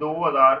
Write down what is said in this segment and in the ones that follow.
2000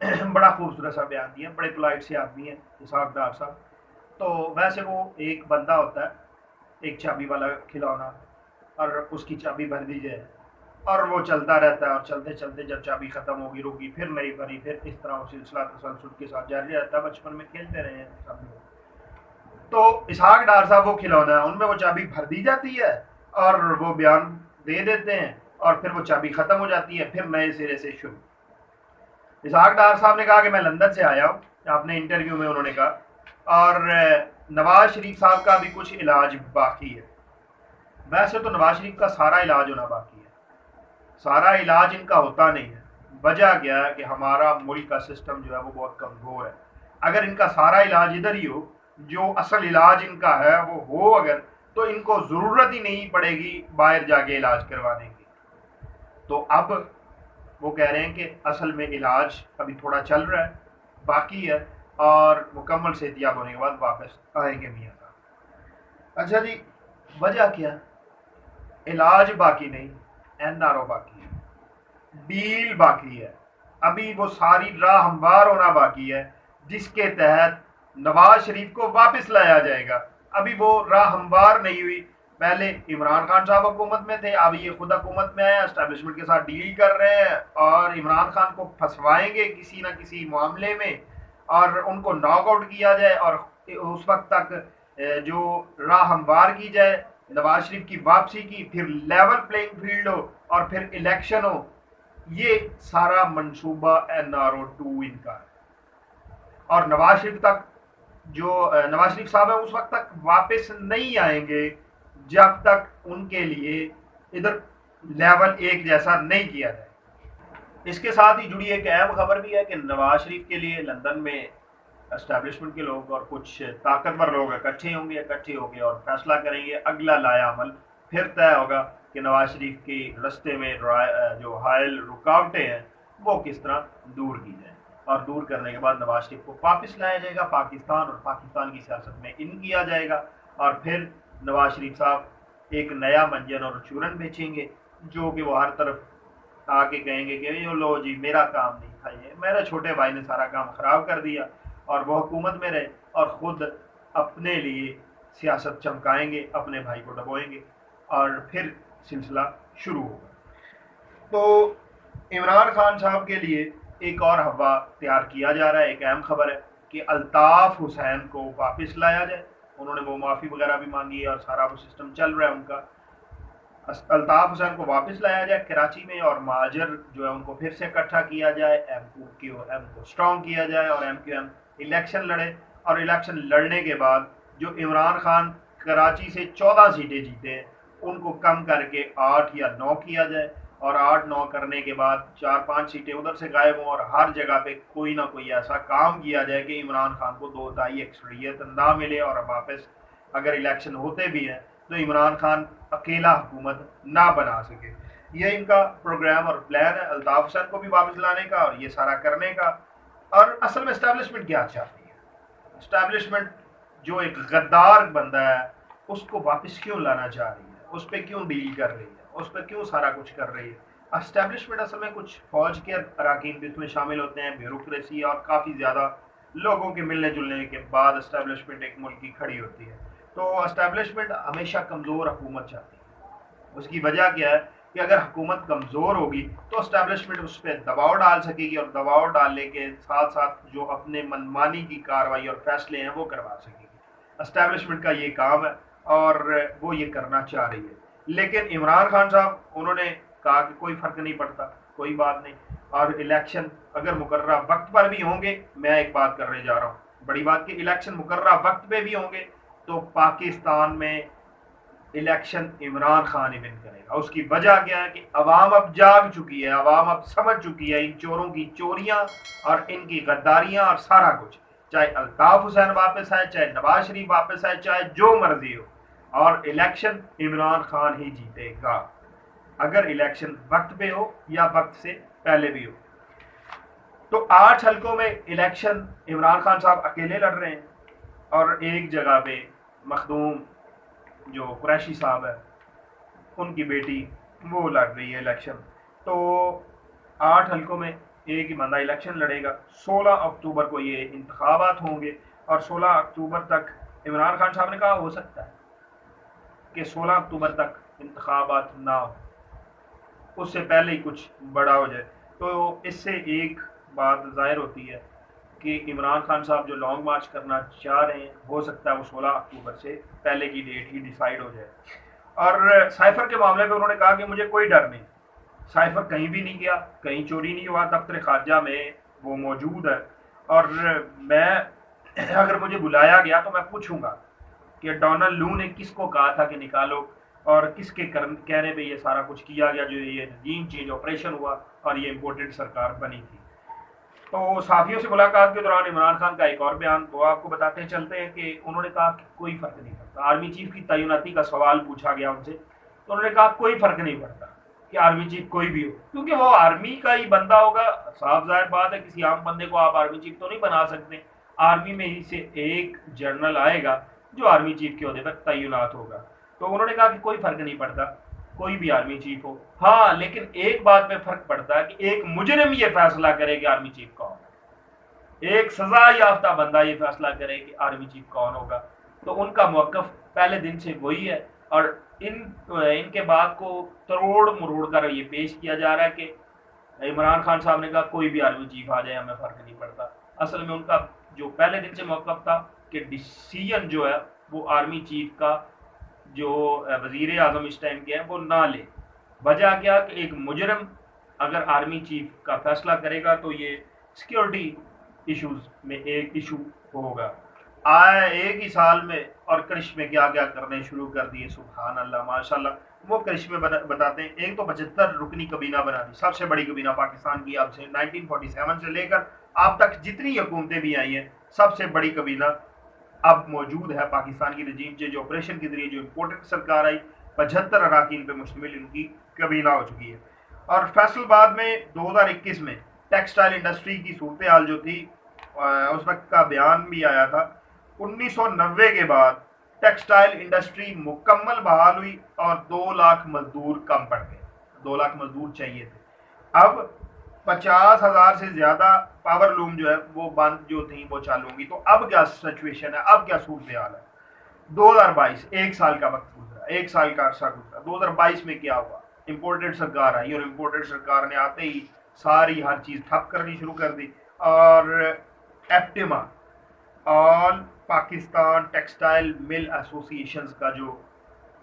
بڑا خوبصورت سا بیان دیا، بڑے پولائٹ سے آدمی ہیں اسحاق ڈار صاحب. تو ویسے وہ ایک بندہ ہوتا ہے، ایک چابی والا کھلونا، اور اس کی چابی بھر دی جائے اور وہ چلتا رہتا ہے، اور چلتے چلتے جب چابی ختم ہوگی رکی پھر نئی بھری، پھر اس طرح وہ سلسلہ تسلسل کے ساتھ جاری رہتا ہے. بچپن میں کھیلتے رہے ہیں سب لوگ. تو اسحاق ڈار صاحب وہ کھلونا ہے، ان میں وہ چابی بھر دی جاتی ہے اور وہ بیان دے دیتے ہیں، اور پھر وہ چابی ختم ہو جاتی ہے، پھر نئے سرے سے شروع. اسحاق ڈار صاحب نے کہا کہ میں لندن سے آیا ہوں، اپنے انٹرویو میں انہوں نے کہا، اور نواز شریف صاحب کا بھی کچھ علاج باقی ہے. ویسے تو نواز شریف کا سارا علاج ہونا باقی ہے، سارا علاج ان کا ہوتا نہیں ہے. وجہ کیا ہے کہ ہمارا ملک کا سسٹم جو ہے وہ بہت کمزور ہے. اگر ان کا سارا علاج ادھر ہی ہو، جو اصل علاج ان کا ہے وہ ہو اگر، تو ان کو ضرورت ہی نہیں پڑے گی باہر جا کے علاج کروانے کی. تو اب وہ کہہ رہے ہیں کہ اصل میں علاج ابھی تھوڑا چل رہا ہے، باقی ہے، اور مکمل صحتیاب ہونے کے بعد واپس آئیں گے میاں صاحب. اچھا جی، وجہ کیا؟ علاج باقی نہیں، این آر او باقی ہے، ڈیل باقی ہے. ابھی وہ ساری راہ ہموار ہونا باقی ہے جس کے تحت نواز شریف کو واپس لایا جائے گا. ابھی وہ راہ ہموار نہیں ہوئی. پہلے عمران خان صاحب حکومت میں تھے، اب یہ خود حکومت میں آئے، اسٹیبلشمنٹ کے ساتھ ڈیل کر رہے ہیں اور عمران خان کو پھنسوائیں گے کسی نہ کسی معاملے میں، اور ان کو ناک آؤٹ کیا جائے، اور اس وقت تک جو راہ ہموار کی جائے نواز شریف کی واپسی کی، پھر لیول پلینگ فیلڈ ہو اور پھر الیکشن ہو. یہ سارا منصوبہ این آر او 2 ان کا ہے. اور نواز شریف تک جو نواز شریف صاحب ہیں اس وقت تک واپس نہیں آئیں گے جب تک ان کے لیے ادھر لیول ایک جیسا نہیں کیا جائے. اس کے ساتھ ہی جڑی ایک اہم خبر بھی ہے کہ نواز شریف کے لیے لندن میں اسٹیبلشمنٹ کے لوگ اور کچھ طاقتور لوگ اکٹھے ہوں گے اور فیصلہ کریں گے. اگلا لایا عمل پھر طے ہوگا کہ نواز شریف کی رستے میں جو حائل رکاوٹیں ہیں وہ کس طرح دور کی جائیں، اور دور کرنے کے بعد نواز شریف کو واپس لایا جائے گا پاکستان، اور پاکستان کی سیاست میں ان کیا جائے گا. اور پھر نواز شریف صاحب ایک نیا منجن اور چورن بیچیں گے، جو کہ وہ ہر طرف آ کے کہیں گے کہ یہ لو جی میرا کام نہیں تھا، یہ میرے چھوٹے بھائی نے سارا کام خراب کر دیا، اور وہ حکومت میں رہے اور خود اپنے لیے سیاست چمکائیں گے، اپنے بھائی کو ڈبوئیں گے، اور پھر سلسلہ شروع ہوگا. تو عمران خان صاحب کے لیے ایک اور ہوا تیار کیا جا رہا ہے. ایک اہم خبر ہے کہ الطاف حسین کو واپس لایا جائے. انہوں نے وہ معافی وغیرہ بھی مانگی ہے اور سارا وہ سسٹم چل رہا ہے ان کا. الطاف حسین کو واپس لایا جائے کراچی میں، اور مہاجر جو ہے ان کو پھر سے اکٹھا کیا جائے، ایم کیو ایم کو اسٹرانگ کیا جائے، اور ایم کیو ایم الیکشن لڑے. اور الیکشن لڑنے کے بعد جو عمران خان کراچی سے 14 سیٹیں جیتے ہیں ان کو کم کر کے 8 یا 9 کیا جائے، اور 8-9 کرنے کے بعد 4-5 سیٹیں ادھر سے غائب ہوں، اور ہر جگہ پہ کوئی نہ کوئی ایسا کام کیا جائے کہ عمران خان کو 2 اکثریت نہ ملے، اور واپس اگر الیکشن ہوتے بھی ہیں تو عمران خان اکیلا حکومت نہ بنا سکے. یہ ان کا پروگرام اور پلان ہے الطاف حسین کو بھی واپس لانے کا اور یہ سارا کرنے کا. اور اصل میں اسٹیبلشمنٹ کیا چاہتی ہے؟ اسٹیبلشمنٹ جو ایک غدار بندہ ہے اس کو واپس کیوں لانا چاہ رہی ہے، اس پہ کیوں ڈیل کر رہی ہے، اس پہ کیوں سارا کچھ کر رہی ہے؟ اسٹیبلشمنٹ اصل میں کچھ فوج کے اراکین بھی اس میں شامل ہوتے ہیں، بیوروکریسی، اور کافی زیادہ لوگوں کے ملنے جلنے کے بعد اسٹیبلشمنٹ ایک ملک کی کھڑی ہوتی ہے. تو اسٹیبلشمنٹ ہمیشہ کمزور حکومت چاہتی ہے. اس کی وجہ کیا ہے کہ اگر حکومت کمزور ہوگی تو اسٹیبلشمنٹ اس پہ دباؤ ڈال سکے گی، اور دباؤ ڈالنے کے ساتھ ساتھ جو اپنے منمانی کی کارروائی اور فیصلے ہیں وہ کروا سکے گی. اسٹیبلشمنٹ کا یہ کام ہے اور وہ یہ کرنا چاہ رہی ہے. لیکن عمران خان صاحب انہوں نے کہا کہ کوئی فرق نہیں پڑتا، کوئی بات نہیں، اور الیکشن اگر مقررہ وقت پر بھی ہوں گے، میں ایک بات کرنے جا رہا ہوں بڑی بات، کہ الیکشن مقررہ وقت پہ بھی ہوں گے تو پاکستان میں الیکشن عمران خان ہی ون کرے گا. اس کی وجہ کیا ہے کہ عوام اب جاگ چکی ہے، عوام اب سمجھ چکی ہے ان چوروں کی چوریاں اور ان کی غداریاں اور سارا کچھ. چاہے الطاف حسین واپس آئے، چاہے نواز شریف واپس آئے، چاہے جو مرضی ہو، اور الیکشن عمران خان ہی جیتے گا، اگر الیکشن وقت پہ ہو یا وقت سے پہلے بھی ہو. تو 8 حلقوں میں الیکشن عمران خان صاحب اکیلے لڑ رہے ہیں، اور ایک جگہ پہ مخدوم جو قریشی صاحب ہے ان کی بیٹی وہ لڑ رہی ہے الیکشن. تو 8 حلقوں میں ایک ہی بندہ الیکشن لڑے گا. 16 اکتوبر کو یہ انتخابات ہوں گے اور 16 اکتوبر تک عمران خان صاحب نے کہا ہو سکتا ہے کہ 16 اکتوبر تک انتخابات نہ ہو, اس سے پہلے ہی کچھ بڑا ہو جائے. تو اس سے ایک بات ظاہر ہوتی ہے کہ عمران خان صاحب جو لانگ مارچ کرنا چاہ رہے ہیں ہو سکتا ہے وہ 16 اکتوبر سے پہلے کی ڈیٹ ہی ڈیسائیڈ ہو جائے. اور سائفر کے معاملے میں انہوں نے کہا کہ مجھے کوئی ڈر نہیں, سائفر کہیں بھی نہیں گیا, کہیں چوری نہیں ہوا, دفتر خارجہ میں وہ موجود ہے, اور میں اگر مجھے بلایا گیا تو میں پوچھوں گا کہ ڈونلڈ لو نے کس کو کہا تھا کہ نکالو اور کس کے کہنے پہ یہ سارا کچھ کیا گیا جو یہ رجیم چینج آپریشن ہوا اور یہ امپورٹنٹ سرکار بنی تھی. تو صحافیوں سے ملاقات کے دوران عمران خان کا ایک اور بیان وہ آپ کو بتاتے چلتے ہیں کہ انہوں نے کہا کہ کوئی فرق نہیں پڑتا. آرمی چیف کی تعیناتی کا سوال پوچھا گیا ان سے تو انہوں نے کہا کوئی فرق نہیں پڑتا کہ آرمی چیف کوئی بھی ہو, کیونکہ وہ آرمی کا ہی بندہ ہوگا. صاف ظاہر بات ہے کسی عام بندے کو آپ آرمی چیف تو نہیں بنا سکتے, آرمی میں ہی سے ایک جنرل آئے گا جو آرمی چیف کے عہدے پر تعینات ہوگا. تو انہوں نے کہا کہ کوئی فرق نہیں پڑتا کوئی بھی آرمی چیف ہو, ہاں لیکن ایک بات میں فرق پڑتا ہے کہ ایک مجرم یہ فیصلہ کرے کہ آرمی چیف کون ہے, ایک سزا یافتہ بندہ یہ فیصلہ کرے کہ آرمی چیف کون ہوگا. تو ان کا موقف پہلے دن سے وہی ہے, اور ان کے بات کو تروڑ مروڑ کر یہ پیش کیا جا رہا ہے کہ عمران خان صاحب نے کہا کوئی بھی آرمی چیف آ جائے ہمیں فرق نہیں پڑتا. اصل میں ان کا جو پہلے دن سے موقف تھا کہ ڈیسیژن جو ہے وہ آرمی چیف کا جو وزیر اعظم اس ٹائم کے ہیں وہ نہ لے. وجہ کیا کہ ایک مجرم اگر آرمی چیف کا فیصلہ کرے گا تو یہ سیکیورٹی ایشوز میں ایک ایشو ہوگا. آئے ایک ہی سال میں اور کرشمے کیا کیا کرنے شروع کر دیے, سبحان اللہ ماشاء اللہ. وہ کرشمے بتاتے ہیں. ایک تو 75 رکنی کابینہ بنا دی, سب سے بڑی کابینہ پاکستان کی اب سے 1947 سے لے کر اب تک جتنی حکومتیں بھی آئی ہیں سب سے بڑی کابینہ اب موجود ہے پاکستان کی رجیم چینج آپریشن کے ذریعے جو امپورٹنٹ سرکار آئی 75 اراکین پہ مشتمل ان کی کابینہ ہو چکی ہے. اور فیصل آباد میں 2021 میں ٹیکسٹائل انڈسٹری کی صورتحال جو تھی اس وقت کا بیان بھی آیا تھا. 1990 کے بعد ٹیکسٹائل انڈسٹری مکمل بحال ہوئی اور 2 لاکھ مزدور کم پڑ گئے, 2 لاکھ مزدور چاہیے تھے. اب 50,000 سے زیادہ پاور لوم جو ہے وہ بند جو تھیں وہ چالو ہوں گی. تو اب کیا سچویشن ہے, اب کیا صورتحال ہے. 2022 ایک سال کا وقت گزرا, ایک سال کا عرصہ گزرا. 2022 میں کیا ہوا, امپورٹڈ سرکار آئی اور امپورٹڈ سرکار نے آتے ہی ساری ہر چیز ٹھپ کرنی شروع کر دی. اور ایپٹیما آل پاکستان ٹیکسٹائل مل ایسوسی ایشنز کا جو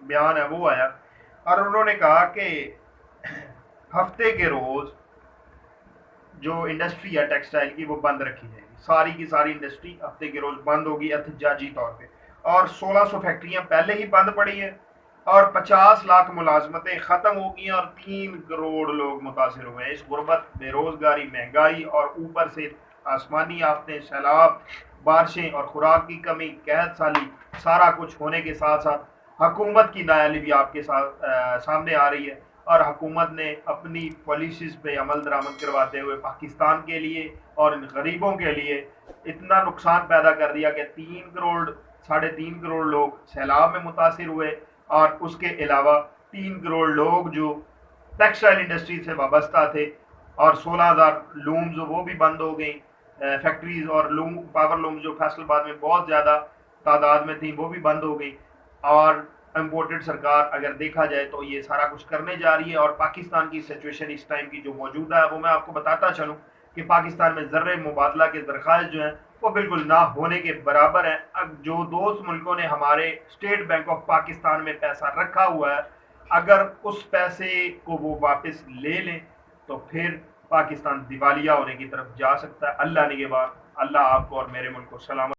بیان ہے وہ آیا اور انہوں نے کہا کہ ہفتے کے روز جو انڈسٹری ہے ٹیکسٹائل کی وہ بند رکھی جائے گی, ساری کی ساری انڈسٹری ہفتے کے روز بند ہوگی احتجاجی طور پہ. اور 1600 فیکٹریاں پہلے ہی بند پڑی ہیں اور 50 لاکھ ملازمتیں ختم ہو گئی اور 3 کروڑ لوگ متاثر ہوئے ہیں. اس غربت, بے روزگاری, مہنگائی اور اوپر سے آسمانی آفتیں, سیلاب, بارشیں اور خوراک کی کمی, قحط سالی, سارا کچھ ہونے کے ساتھ ساتھ حکومت کی نااہلی بھی آپ کے سامنے آ رہی ہے. اور حکومت نے اپنی پالیسیز پہ عمل درآمد کرواتے ہوئے پاکستان کے لیے اور غریبوں کے لیے اتنا نقصان پیدا کر دیا کہ 3 کروڑ 3.5 کروڑ لوگ سیلاب میں متاثر ہوئے, اور اس کے علاوہ 3 کروڑ لوگ جو ٹیکسٹائل انڈسٹری سے وابستہ تھے, اور 16,000 لومز وہ بھی بند ہو گئیں فیکٹریز, اور پاور لومز جو فیصل آباد میں بہت زیادہ تعداد میں تھیں وہ بھی بند ہو گئی. اور امپورٹڈ سرکار اگر دیکھا جائے تو یہ سارا کچھ کرنے جا رہی ہے. اور پاکستان کی سچویشن اس ٹائم کی جو موجودہ ہے وہ میں آپ کو بتاتا چلوں کہ پاکستان میں زر مبادلہ کے درخواست جو ہیں وہ بالکل نہ ہونے کے برابر ہیں. اب جو دوست ملکوں نے ہمارے اسٹیٹ بینک آف پاکستان میں پیسہ رکھا ہوا ہے, اگر اس پیسے کو وہ واپس لے لیں تو پھر پاکستان دیوالیہ ہونے کی طرف جا سکتا ہے. اللہ نگہبان, اللہ آپ کو اور میرے ملک کو سلامت